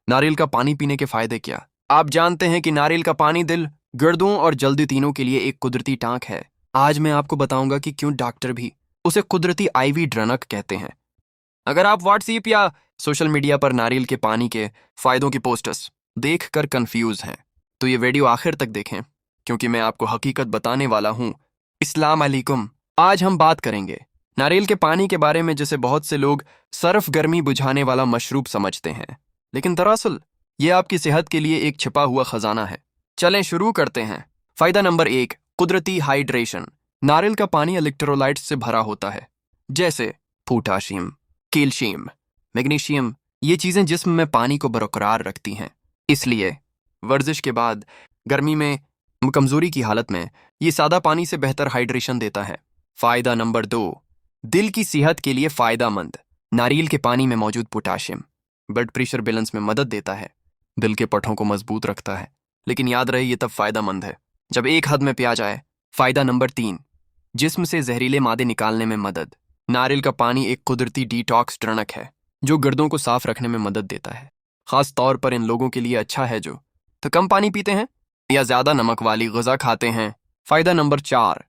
नारियल का पानी पीने के फायदे क्या? आप जानते हैं कि नारियल का पानी दिल, गुर्दों और जल्दी तीनों के लिए एक कुदरती टांक है। आज मैं आपको बताऊंगा कि क्यों डॉक्टर भी उसे कुदरती आईवी ड्रनक कहते हैं। अगर आप व्हाट्सएप या सोशल मीडिया पर नारियल के पानी के फायदों की पोस्टर्स देखकर कंफ्यूज हैं, तो ये वीडियो आखिर तक देखें, क्योंकि मैं आपको हकीकत बताने वाला हूँ। अस्सलाम वालेकुम। आज हम बात करेंगे नारियल के पानी के बारे में, जिसे बहुत से लोग सर्फ गर्मी बुझाने वाला मशरूब समझते हैं, लेकिन दरअसल ये आपकी सेहत के लिए एक छिपा हुआ खजाना है। चलें शुरू करते हैं। फायदा नंबर 1, कुदरती हाइड्रेशन। नारियल का पानी इलेक्ट्रोलाइट्स से भरा होता है, जैसे पोटाशियम, कैल्शियम, मैग्नीशियम। ये चीजें जिस्म में पानी को बरकरार रखती हैं, इसलिए वर्जिश के बाद, गर्मी में, कमजोरी की हालत में ये सादा पानी से बेहतर हाइड्रेशन देता है। फायदा नंबर 2, दिल की सेहत के लिए फायदेमंद। नारियल के पानी में मौजूद पोटाशियम ब्लड प्रेशर बैलेंस में मदद देता है, दिल के पट्टों को मजबूत रखता है, लेकिन याद रहे ये तब फायदेमंद है जब एक हद में पिया जाए। फायदा नंबर 3, जिस्म से जहरीले मादे निकालने में मदद। नारियल का पानी एक कुदरती डिटॉक्स ड्रनक है जो गर्दों को साफ रखने में मदद देता है। खास तौर पर इन लोगों के लिए अच्छा है जो तो कम पानी पीते हैं या ज्यादा नमक वाली ग़िज़ा खाते हैं। फायदा नंबर 4,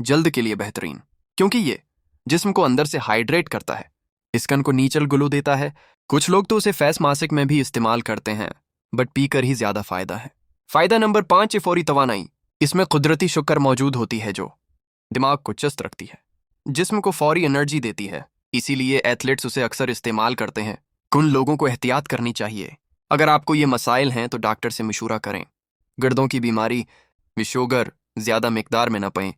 जल्द के लिए बेहतरीन, क्योंकि ये जिस्म को अंदर से हाइड्रेट करता है, स्किन को नीचल ग्लो देता है। कुछ लोग तो उसे फेस मास्क में भी इस्तेमाल करते हैं, बट पीकर ही ज्यादा फायदा है। फायदा नंबर 5, फौरी तवानाई। इसमें कुदरती शुक्र मौजूद होती है जो दिमाग को चुस्त रखती है, जिस्म को फौरी एनर्जी देती है, इसीलिए एथलीट्स उसे अक्सर इस्तेमाल करते हैं। उन लोगों को एहतियात करनी चाहिए। अगर आपको ये मसाइल हैं तो डॉक्टर से मशूरा करें। गर्दों की बीमारी, शुगर ज्यादा मिकदार में न पिएं,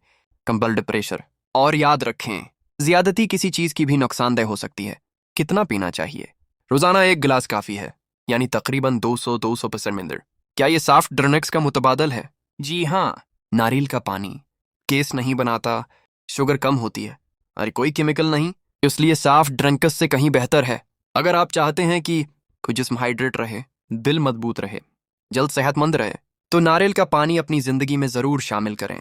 कम ब्लड प्रेशर, और याद रखें ज्यादती किसी चीज की भी नुकसानदेह हो सकती है। कितना पीना चाहिए? रोजाना 1 गिलास काफी है, यानी तकरीबन 200-250 मिली। क्या ये सॉफ्ट ड्रिंक्स का मुतबादल है? जी हाँ। नारियल का पानी केस नहीं बनाता, शुगर कम होती है, और कोई केमिकल नहीं, इसलिए सॉफ्ट ड्रिंक्स से कहीं बेहतर है। अगर आप चाहते हैं कि जिस्म हाइड्रेट रहे, दिल मजबूत रहे, जल्द सेहतमंद रहे, तो नारियल का पानी अपनी जिंदगी में जरूर शामिल करें।